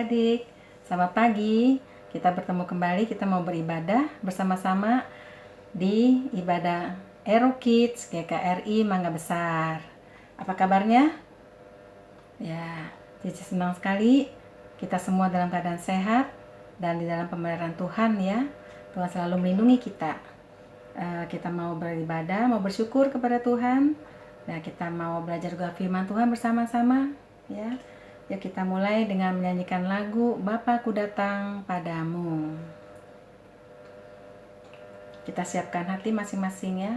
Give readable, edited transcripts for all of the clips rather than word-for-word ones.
adik-adik. Selamat pagi. Kita bertemu kembali, kita mau beribadah bersama-sama di ibadah Ero Kids GKRI Mangga Besar. Apa kabarnya? Ya, Cici senang sekali kita semua dalam keadaan sehat dan di dalam pemeliharaan Tuhan ya. Tuhan selalu melindungi kita. Kita mau beribadah, mau bersyukur kepada Tuhan. Nah, kita mau belajar juga firman Tuhan bersama-sama ya. Yuk kita mulai dengan menyanyikan lagu Bapa Ku Datang Padamu. Kita siapkan hati masing-masing ya.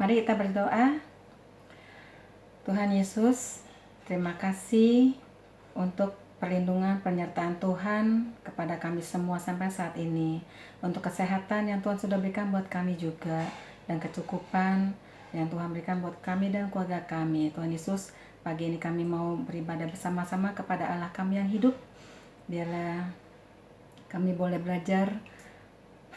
Mari kita berdoa. Tuhan Yesus, terima kasih untuk perlindungan penyertaan Tuhan kepada kami semua sampai saat ini. Untuk kesehatan yang Tuhan sudah berikan buat kami juga, dan kecukupan yang Tuhan berikan buat kami dan keluarga kami. Tuhan Yesus, pagi ini kami mau beribadah bersama-sama kepada Allah kami yang hidup. Biarlah kami boleh belajar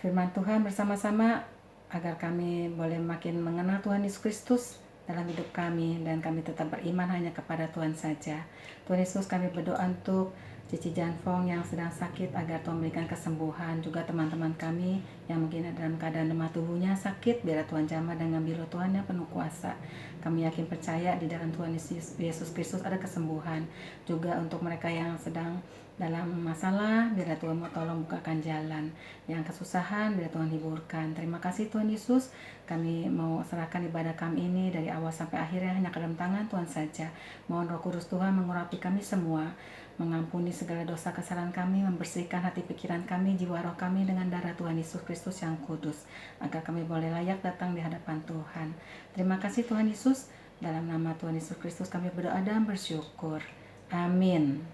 firman Tuhan bersama-sama, agar kami boleh makin mengenal Tuhan Yesus Kristus dalam hidup kami, dan kami tetap beriman hanya kepada Tuhan saja. Tuhan Yesus, kami berdoa untuk Cici Janfong yang sedang sakit, agar Tuhan berikan kesembuhan. Juga teman-teman kami yang mungkin dalam keadaan lemah tubuhnya sakit, biar Tuhan jamah dengan biru Tuhan yang penuh kuasa. Kami yakin percaya di dalam Tuhan Yesus Kristus ada kesembuhan. Juga untuk mereka yang sedang dalam masalah, biar Tuhan mau tolong bukakan jalan. Yang kesusahan, biar Tuhan hiburkan. Terima kasih Tuhan Yesus. Kami mau serahkan ibadah kami ini dari awal sampai akhirnya hanya ke dalam tangan Tuhan saja. Mohon Roh Kudus Tuhan mengurapi kami semua, mengampuni segala dosa kesalahan kami, membersihkan hati pikiran kami, jiwa roh kami dengan darah Tuhan Yesus Kristus yang kudus, agar kami boleh layak datang di hadapan Tuhan. Terima kasih Tuhan Yesus, dalam nama Tuhan Yesus Kristus kami berdoa dan bersyukur. Amin.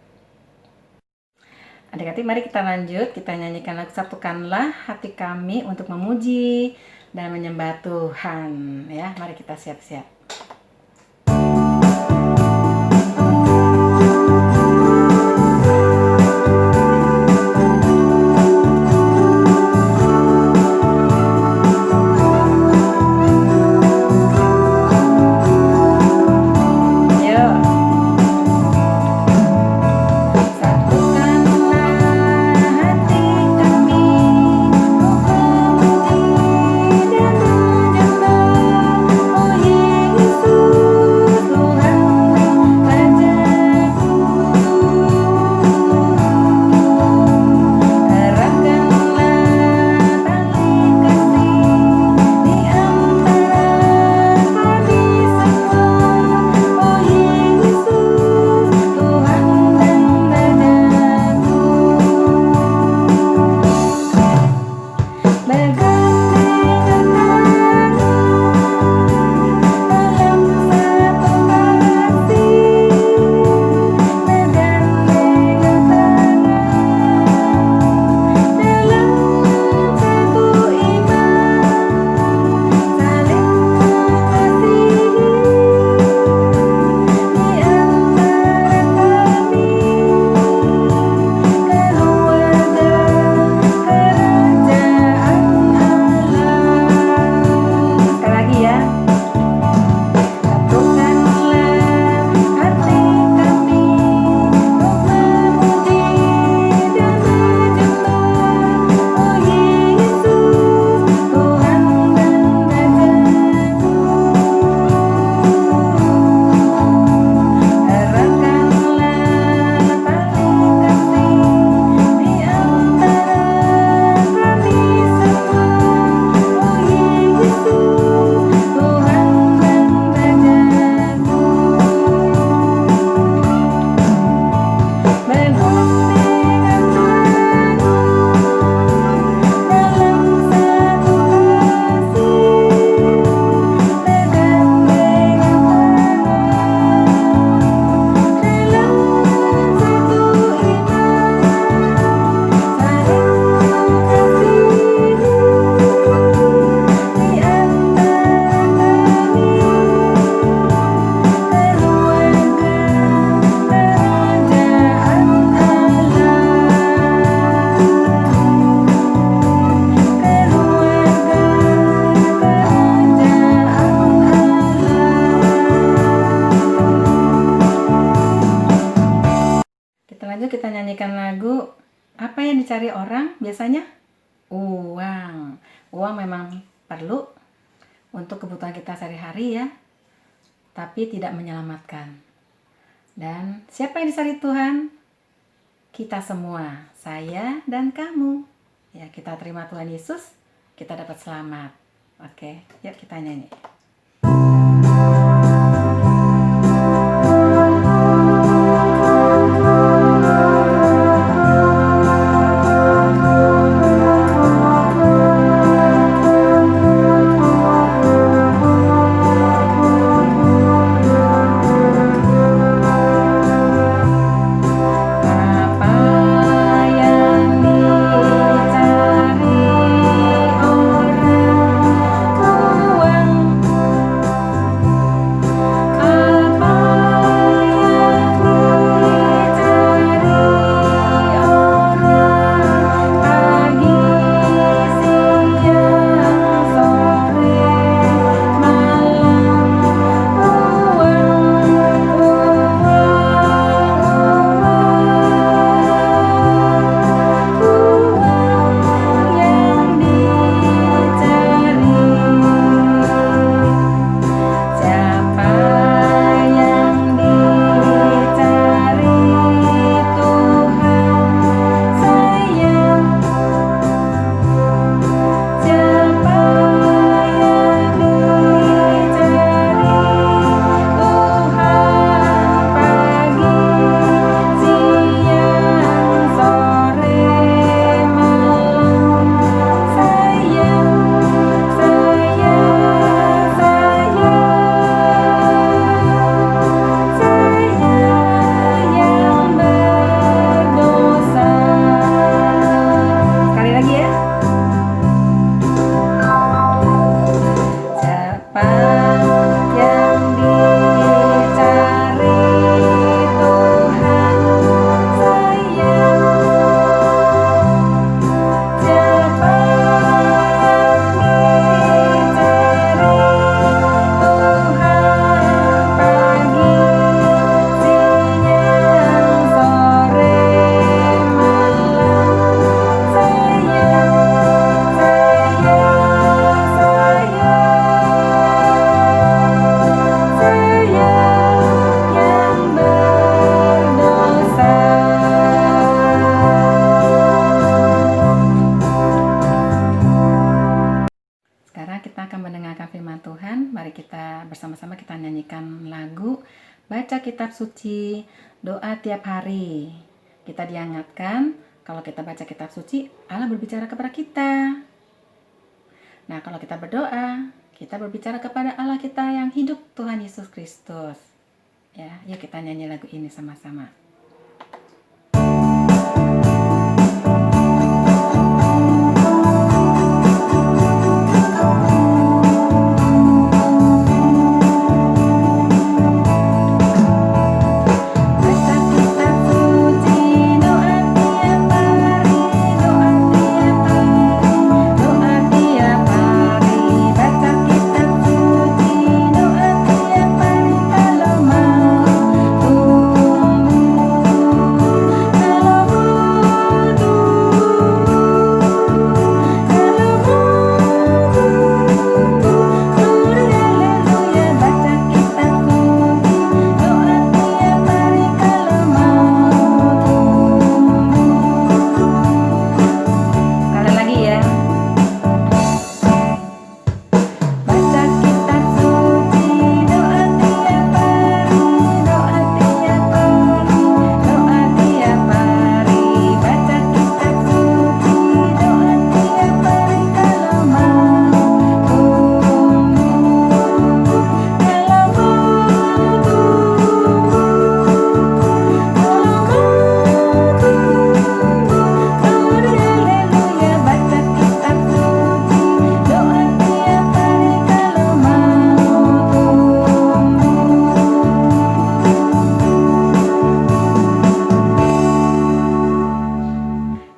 Adik-adik, mari kita lanjut, kita nyanyikan lagu Satukanlah Hati Kami untuk memuji dan menyembah Tuhan. Ya, mari kita siap-siap. Kita nyanyikan lagu apa yang dicari orang biasanya? Uang. Uang memang perlu untuk kebutuhan kita sehari-hari ya, tapi tidak menyelamatkan. Dan siapa yang dicari Tuhan? Kita semua, saya dan kamu. Ya, kita terima Tuhan Yesus, kita dapat selamat. Oke, yuk kita nyanyi. kitab suci, doa tiap hari. Kita diingatkan kalau kita baca kitab suci, Allah berbicara kepada kita. Nah, kalau kita berdoa, kita berbicara kepada Allah kita yang hidup, Tuhan Yesus Kristus. Ya, yuk kita nyanyi lagu ini sama-sama.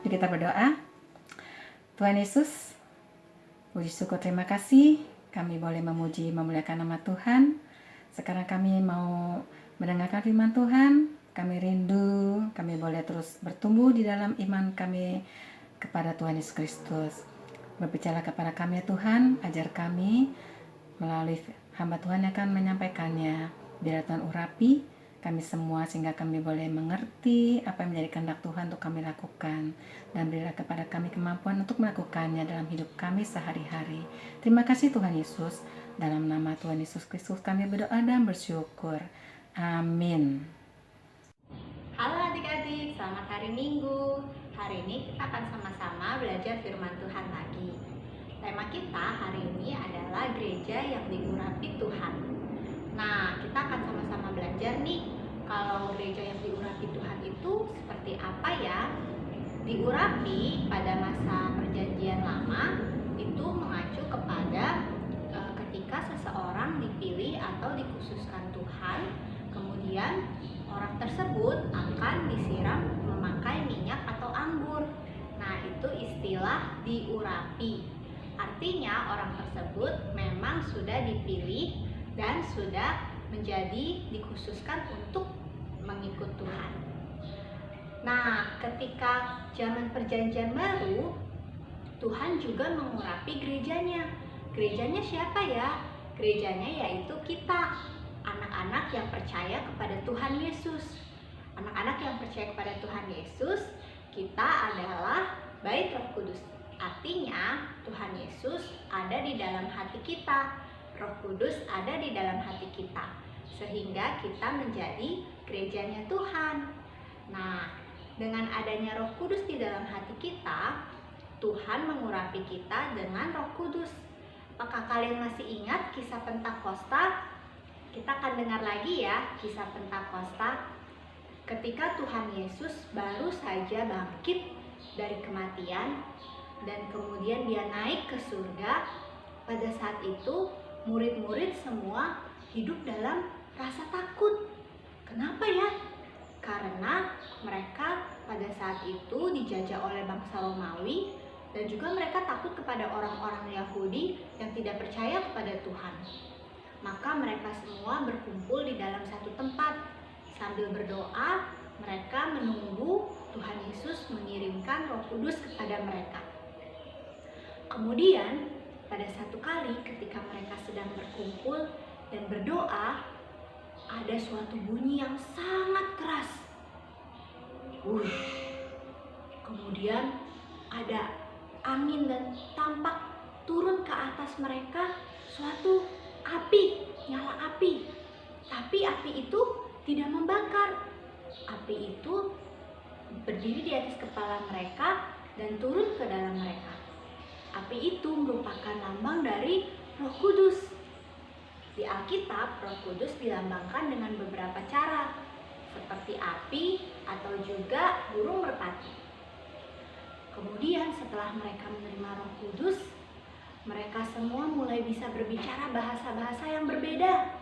Kita berdoa. Tuhan Yesus, puji syukur terima kasih kami boleh memuji memuliakan nama Tuhan. Sekarang kami mau mendengarkan firman Tuhan. Kami rindu, kami boleh terus bertumbuh di dalam iman kami kepada Tuhan Yesus Kristus. Berbicara kepada kami ya Tuhan, ajar kami melalui hamba Tuhan yang akan menyampaikannya. Biar Tuhan urapi kami semua sehingga kami boleh mengerti apa yang menjadi kehendak Tuhan untuk kami lakukan, dan berilah kepada kami kemampuan untuk melakukannya dalam hidup kami sehari-hari. Terima kasih Tuhan Yesus, dalam nama Tuhan Yesus Kristus kami berdoa dan bersyukur. Amin. Halo adik-adik, selamat hari Minggu. Hari ini kita akan sama-sama belajar firman Tuhan lagi. Tema kita hari ini adalah gereja yang diurapi Tuhan. Nah, kita akan sama-sama belajar nih, kalau gereja yang diurapi Tuhan itu seperti apa ya? Diurapi pada masa perjanjian lama itu mengacu kepada ketika seseorang dipilih atau dikhususkan Tuhan, kemudian orang tersebut akan disiram memakai minyak atau anggur. Nah, itu istilah diurapi. Artinya orang tersebut memang sudah dipilih dan sudah menjadi dikhususkan untuk mengikut Tuhan. Nah, ketika zaman perjanjian baru, Tuhan juga mengurapi gerejanya. Gerejanya siapa ya? Gerejanya yaitu kita, anak-anak yang percaya kepada Tuhan Yesus. Anak-anak yang percaya kepada Tuhan Yesus, kita adalah bait Roh Kudus. Artinya, Tuhan Yesus ada di dalam hati kita. Roh Kudus ada di dalam hati kita, sehingga kita menjadi gerejanya Tuhan. Nah, dengan adanya Roh Kudus di dalam hati kita, Tuhan mengurapi kita dengan Roh Kudus. Apakah kalian masih ingat kisah Pentakosta? Kita akan dengar lagi ya kisah Pentakosta. Ketika Tuhan Yesus baru saja bangkit dari kematian dan kemudian dia naik ke surga, pada saat itu murid-murid semua hidup dalam rasa takut. Kenapa ya? Karena mereka pada saat itu dijajah oleh bangsa Romawi, dan juga mereka takut kepada orang-orang Yahudi yang tidak percaya kepada Tuhan. Maka mereka semua berkumpul di dalam satu tempat. Sambil berdoa, mereka menunggu Tuhan Yesus mengirimkan Roh Kudus kepada mereka. Kemudian pada satu kali ketika mereka sedang berkumpul dan berdoa, ada suatu bunyi yang sangat keras. Kemudian ada angin dan tampak turun ke atas mereka suatu api, nyala api. Tapi api itu tidak membakar. Api itu berdiri di atas kepala mereka dan turun ke dalam mereka. Api itu merupakan lambang dari Roh Kudus. Di Alkitab, Roh Kudus dilambangkan dengan beberapa cara, seperti api atau juga burung merpati. Kemudian setelah mereka menerima Roh Kudus, mereka semua mulai bisa berbicara bahasa-bahasa yang berbeda.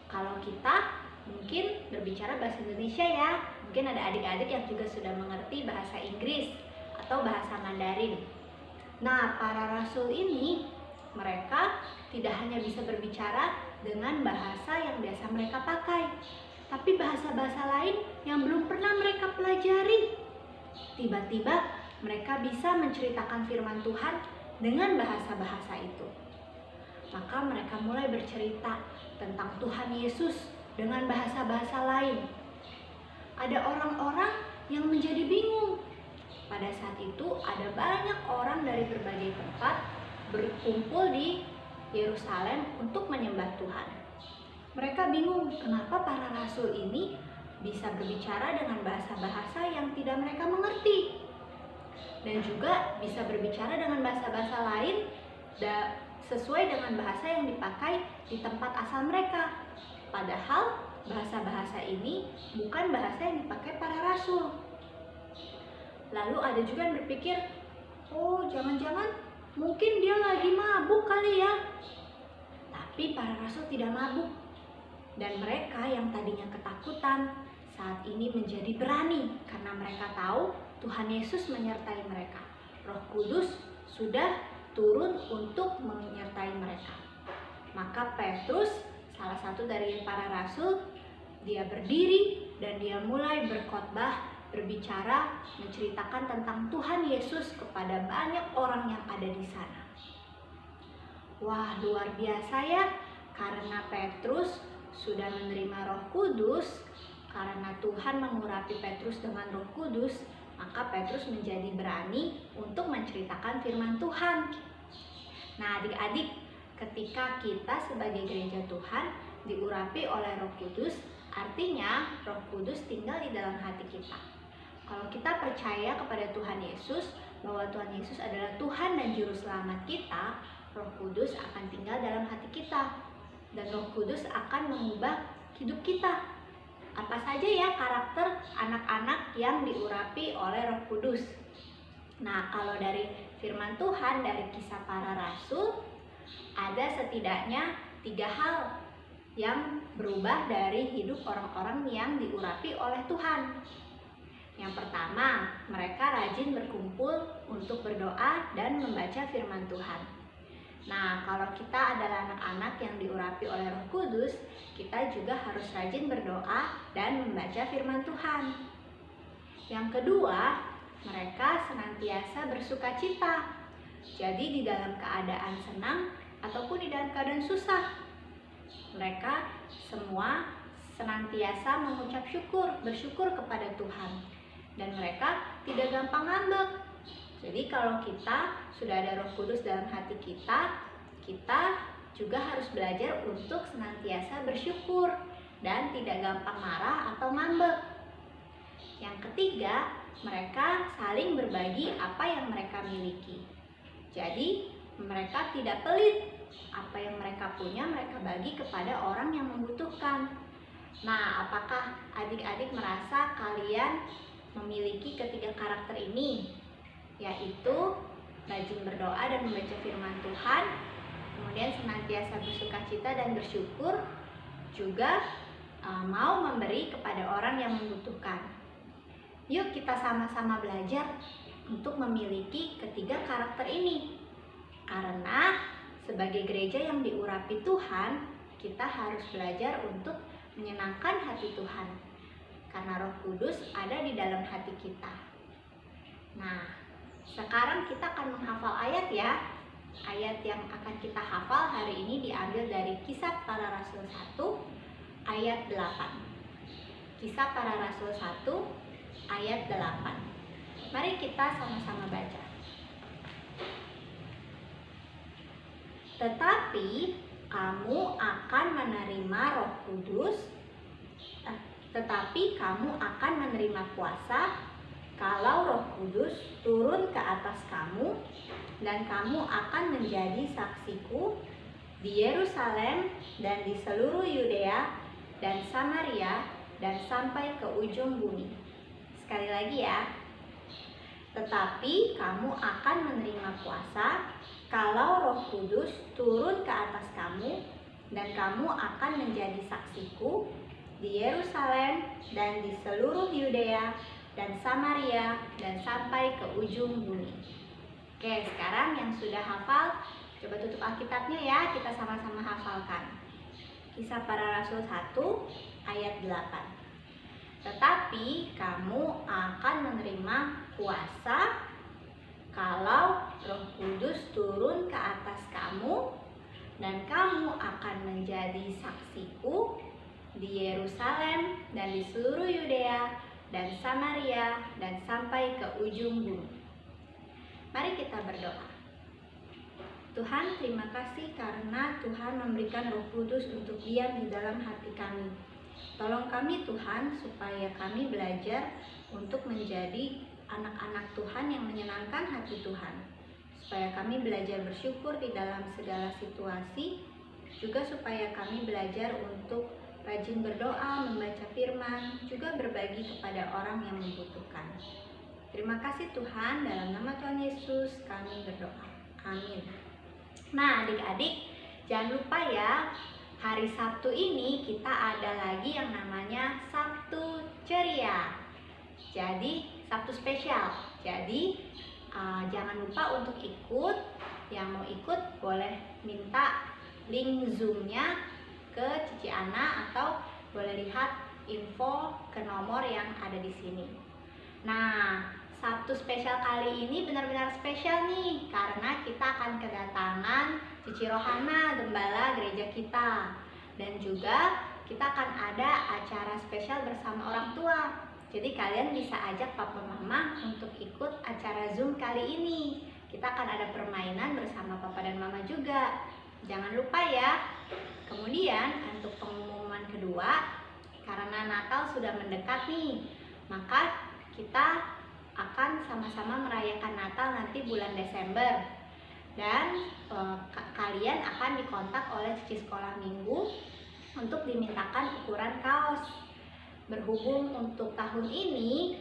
Kalau kita mungkin berbicara bahasa Indonesia ya, mungkin ada adik-adik yang juga sudah mengerti bahasa Inggris atau bahasa Mandarin. Nah, para rasul ini, mereka tidak hanya bisa berbicara dengan bahasa yang biasa mereka pakai, tapi bahasa-bahasa lain yang belum pernah mereka pelajari. Tiba-tiba mereka bisa menceritakan firman Tuhan dengan bahasa-bahasa itu. Maka mereka mulai bercerita tentang Tuhan Yesus dengan bahasa-bahasa lain. Ada orang-orang yang menjadi bingung. Pada saat itu ada banyak orang dari berbagai tempat berkumpul di Yerusalem untuk menyembah Tuhan. Mereka bingung kenapa para rasul ini bisa berbicara dengan bahasa-bahasa yang tidak mereka mengerti, dan juga bisa berbicara dengan bahasa-bahasa lain sesuai dengan bahasa yang dipakai di tempat asal mereka. Padahal bahasa-bahasa ini bukan bahasa yang dipakai para rasul. Lalu ada juga yang berpikir, oh jangan-jangan mungkin dia lagi mabuk kali ya. Tapi para rasul tidak mabuk. Dan mereka yang tadinya ketakutan saat ini menjadi berani karena mereka tahu Tuhan Yesus menyertai mereka. Roh Kudus sudah turun untuk menyertai mereka. Maka Petrus, salah satu dari para rasul, dia berdiri dan dia mulai berkhotbah, berbicara, menceritakan tentang Tuhan Yesus kepada banyak orang yang ada di sana. Wah, luar biasa ya, karena Petrus sudah menerima Roh Kudus, karena Tuhan mengurapi Petrus dengan Roh Kudus, maka Petrus menjadi berani untuk menceritakan firman Tuhan. Nah, adik-adik, ketika kita sebagai gereja Tuhan diurapi oleh Roh Kudus, artinya Roh Kudus tinggal di dalam hati kita. Kalau kita percaya kepada Tuhan Yesus, bahwa Tuhan Yesus adalah Tuhan dan Juru Selamat kita, Roh Kudus akan tinggal dalam hati kita. Dan Roh Kudus akan mengubah hidup kita. Apa saja ya karakter anak-anak yang diurapi oleh Roh Kudus? Nah, kalau dari firman Tuhan, dari Kisah Para Rasul, ada setidaknya 3 hal yang berubah dari hidup orang-orang yang diurapi oleh Tuhan. Yang pertama, mereka rajin berkumpul untuk berdoa dan membaca firman Tuhan. Nah, kalau kita adalah anak-anak yang diurapi oleh Roh Kudus, kita juga harus rajin berdoa dan membaca firman Tuhan. Yang kedua, mereka senantiasa bersukacita. Jadi di dalam keadaan senang ataupun di dalam keadaan susah, mereka semua senantiasa mengucap syukur, bersyukur kepada Tuhan. Dan mereka tidak gampang ngambek. Jadi kalau kita sudah ada Roh Kudus dalam hati kita, kita juga harus belajar untuk senantiasa bersyukur dan tidak gampang marah atau ngambek. Yang ketiga, mereka saling berbagi apa yang mereka miliki. Jadi mereka tidak pelit. Apa yang mereka punya mereka bagi kepada orang yang membutuhkan. Nah, apakah adik-adik merasa kalian memiliki ketiga karakter ini? Yaitu rajin berdoa dan membaca firman Tuhan, kemudian senantiasa bersukacita dan bersyukur, juga mau memberi kepada orang yang membutuhkan. Yuk kita sama-sama belajar untuk memiliki ketiga karakter ini. Karena sebagai gereja yang diurapi Tuhan, kita harus belajar untuk menyenangkan hati Tuhan. Karena Roh Kudus ada di dalam hati kita. Nah, sekarang kita akan menghafal ayat ya. Ayat yang akan kita hafal hari ini diambil dari Kisah Para Rasul 1 ayat 8. Kisah Para Rasul 1 ayat 8. Mari kita sama-sama baca. Tetapi kamu akan menerima Roh Kudus Tetapi kamu akan menerima kuasa kalau Roh Kudus turun ke atas kamu, dan kamu akan menjadi saksiku di Yerusalem dan di seluruh Yudea dan Samaria dan sampai ke ujung bumi. Sekali lagi ya. Tetapi kamu akan menerima kuasa kalau Roh Kudus turun ke atas kamu, dan kamu akan menjadi saksiku di Yerusalem dan di seluruh Yudea dan Samaria dan sampai ke ujung bumi. Oke, sekarang yang sudah hafal, coba tutup Alkitabnya ya, kita sama-sama hafalkan. Kisah Para Rasul 1 ayat 8. Tetapi kamu akan menerima kuasa kalau Roh Kudus turun ke atas kamu, dan kamu akan menjadi saksiku di Yerusalem dan di seluruh Yudea dan Samaria dan sampai ke ujung bumi. Mari kita berdoa. Tuhan, terima kasih karena Tuhan memberikan Roh Kudus untuk diam di dalam hati kami. Tolong kami Tuhan, supaya kami belajar untuk menjadi anak-anak Tuhan yang menyenangkan hati Tuhan. Supaya kami belajar bersyukur di dalam segala situasi, juga supaya kami belajar untuk rajin berdoa, membaca firman, juga berbagi kepada orang yang membutuhkan. Terima kasih Tuhan, dalam nama Tuhan Yesus kami berdoa. Amin. Nah, adik-adik, jangan lupa ya, hari Sabtu ini kita ada lagi yang namanya Sabtu Ceria. Jadi, Sabtu spesial. Jadi, jangan lupa untuk ikut. Yang mau ikut boleh minta link Zoom-nya ke Cici Ana, atau boleh lihat info ke nomor yang ada di sini. Nah, Sabtu spesial kali ini benar-benar spesial nih, karena kita akan kedatangan Cici Rohana, gembala gereja kita. Dan juga kita akan ada acara spesial bersama orang tua. Jadi kalian bisa ajak papa mama untuk ikut acara Zoom kali ini. Kita akan ada permainan bersama papa dan mama juga. Jangan lupa ya. Kemudian untuk pengumuman kedua, karena Natal sudah mendekat nih, maka kita akan sama-sama merayakan Natal nanti bulan Desember. Dan kalian akan dikontak oleh Cici Sekolah Minggu untuk dimintakan ukuran kaos. Berhubung untuk tahun ini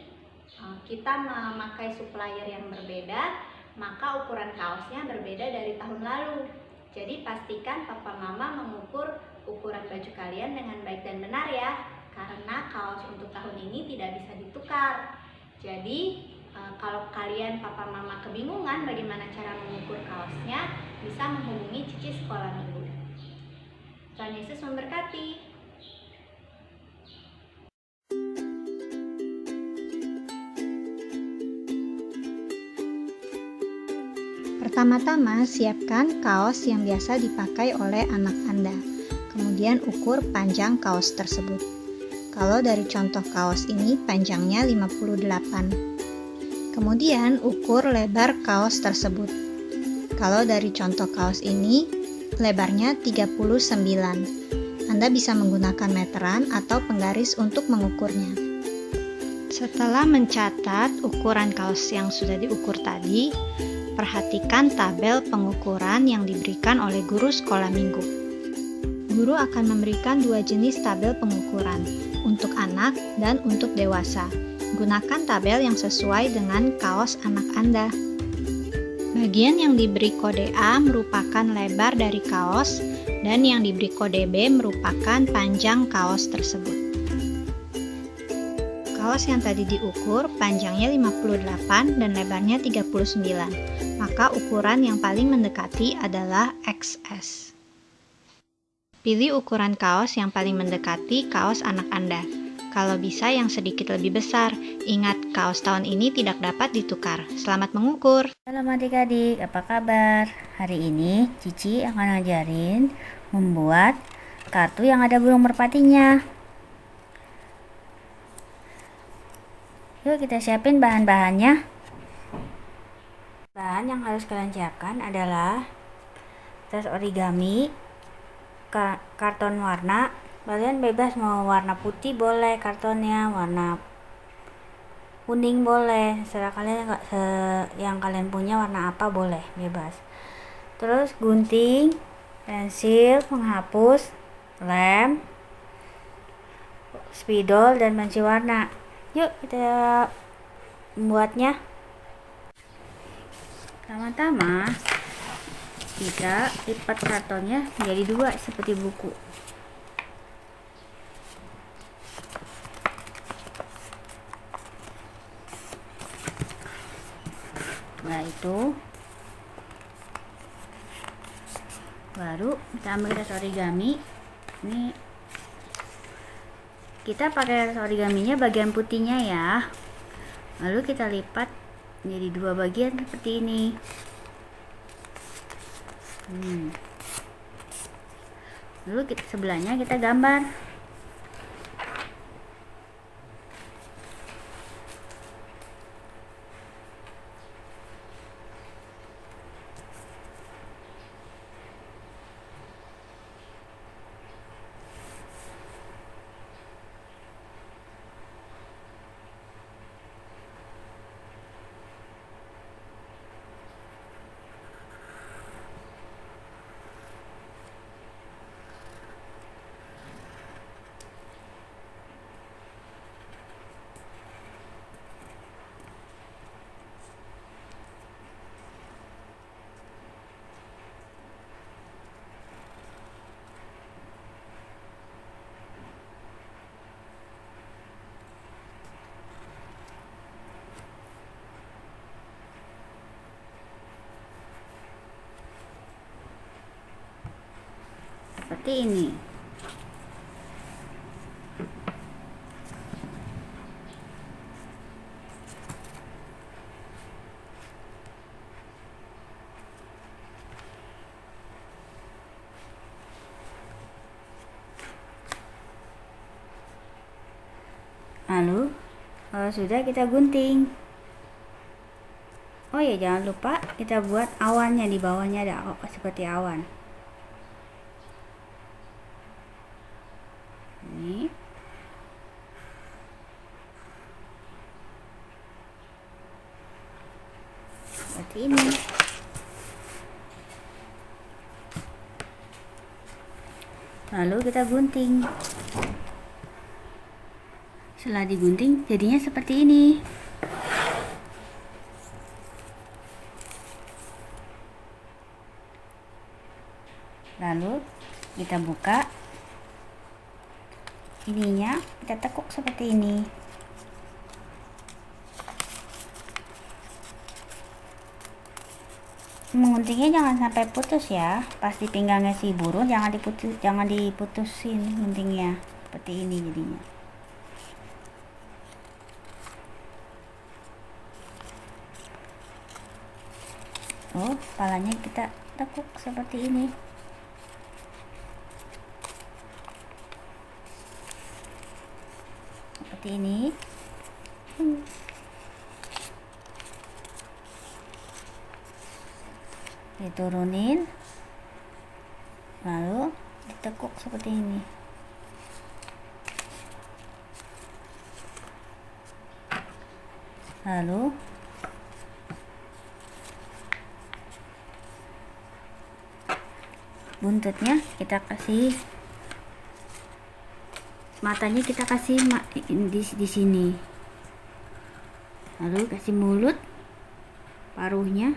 kita memakai supplier yang berbeda, maka ukuran kaosnya berbeda dari tahun lalu. Jadi pastikan papa mama mengukur ukuran baju kalian dengan baik dan benar ya, karena kaos untuk tahun ini tidak bisa ditukar. Jadi kalau kalian papa mama kebingungan bagaimana cara mengukur kaosnya, bisa menghubungi Cici Sekolah Minggu. Tuhan Yesus memberkati. Pertama-tama, siapkan kaos yang biasa dipakai oleh anak Anda. Kemudian ukur panjang kaos tersebut. Kalau dari contoh kaos ini panjangnya 58. Kemudian ukur lebar kaos tersebut. Kalau dari contoh kaos ini lebarnya 39. Anda bisa menggunakan meteran atau penggaris untuk mengukurnya. Setelah mencatat ukuran kaos yang sudah diukur tadi, perhatikan tabel pengukuran yang diberikan oleh guru sekolah minggu. Guru akan memberikan dua jenis tabel pengukuran, untuk anak dan untuk dewasa. Gunakan tabel yang sesuai dengan kaos anak Anda. Bagian yang diberi kode A merupakan lebar dari kaos, dan yang diberi kode B merupakan panjang kaos tersebut. Kaos yang tadi diukur panjangnya 58 dan lebarnya 39, maka ukuran yang paling mendekati adalah XS. Pilih ukuran kaos yang paling mendekati kaos anak Anda. Kalau bisa yang sedikit lebih besar, ingat kaos tahun ini tidak dapat ditukar. Selamat mengukur! Halo adik-adik, apa kabar? Hari ini Cici akan ngajarin membuat kartu yang ada burung merpatinya. Yuk kita siapin bahan-bahannya. Bahan yang harus kalian siapkan adalah tas origami, karton warna, Kalian bebas mau warna putih boleh kartonnya, warna kuning boleh, serah kalian, yang kalian punya warna apa boleh, bebas. Terus gunting, pensil, penghapus, lem, spidol, dan pensi warna. Yuk kita membuatnya. Pertama-tama kita lipat kartonnya menjadi 2 seperti buku. Nah itu baru kita ambil kertas origami. Ini kita pakai kertas origaminya bagian putihnya ya, lalu kita lipat menjadi 2 bagian seperti ini. Lalu sebelahnya kita gambar. Seperti ini. Lalu kalau sudah kita gunting. Oh ya, jangan lupa kita buat awannya, di bawahnya ada seperti awan. Ini seperti ini. Lalu kita gunting. Setelah digunting jadinya seperti ini. Lalu kita buka ininya, kita tekuk seperti ini. Menguntingnya jangan sampai putus ya. Pas di pinggangnya si burung jangan diputusin guntingnya. Seperti ini jadinya. Oh, kepalanya kita tekuk seperti ini. Seperti ini. Diturunin, lalu ditekuk seperti ini. Lalu buntutnya kita kasih, matanya kita kasih di sini. Lalu kasih mulut, paruhnya.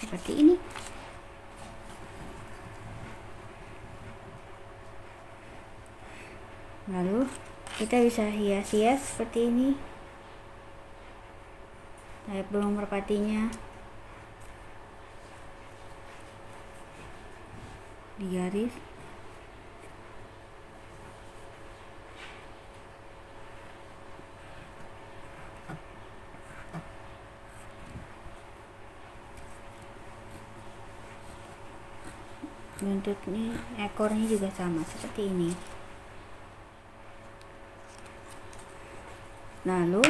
Seperti ini. Lalu kita bisa hias-hias seperti ini. Kayak burung merpatinya. Di garis. Buntutnya, ekornya juga sama seperti ini. Lalu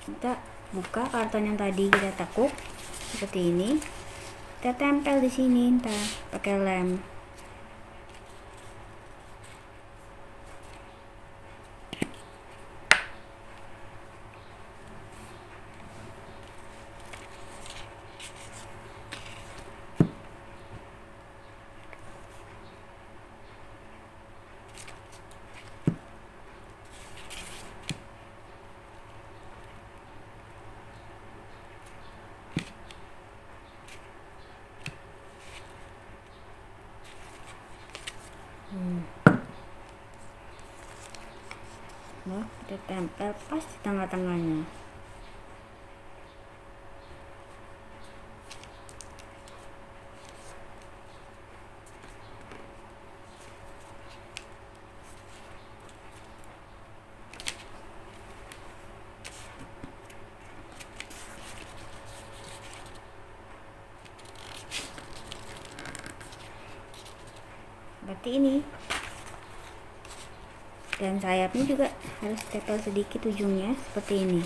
Kita buka karton yang tadi kita tekuk seperti ini, kita tempel di sini ntar pakai lem. Nah, kita tempel pas di tengah-tengahnya. Seperti ini. Dan sayapnya juga harus tempel sedikit ujungnya seperti ini.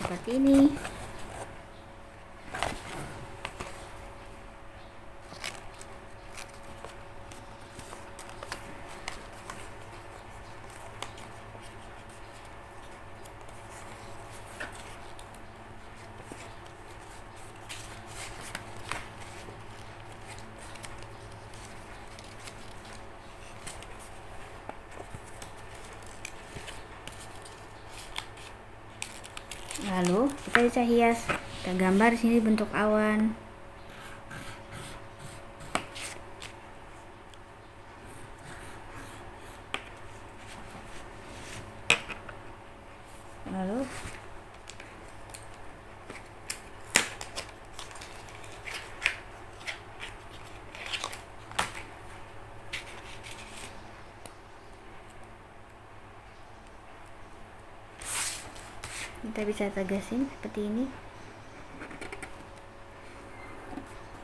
Seperti ini. Lalu kita bisa hias, kita gambar sini bentuk awan. Lalu kita bisa tegasin seperti ini,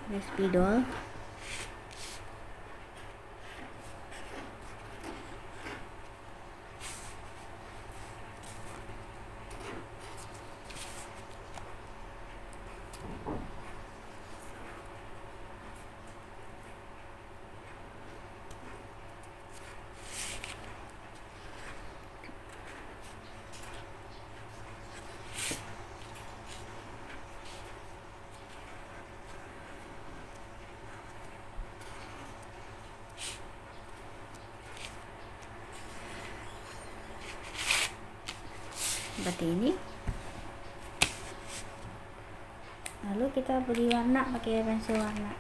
ada spidol. Seperti ini. Lalu kita beri warna pakai pensil warna.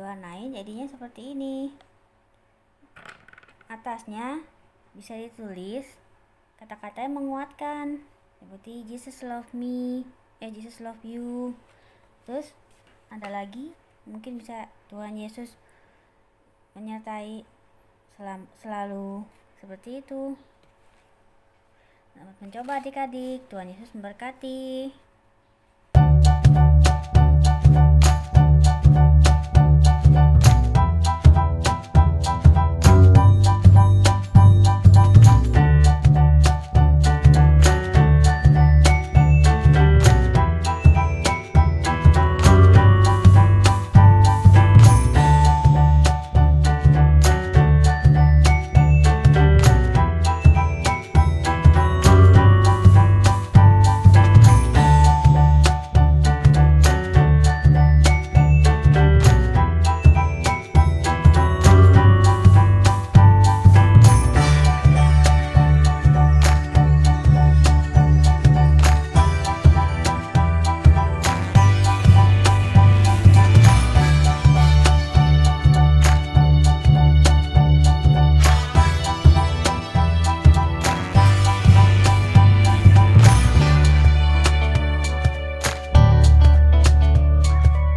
diwarnain jadinya seperti ini. Atasnya bisa ditulis kata-kata yang menguatkan seperti Jesus love me, Jesus love you. Terus ada lagi mungkin bisa Tuhan Yesus menyertai selalu, seperti itu. Selamat mencoba adik-adik, Tuhan Yesus memberkati.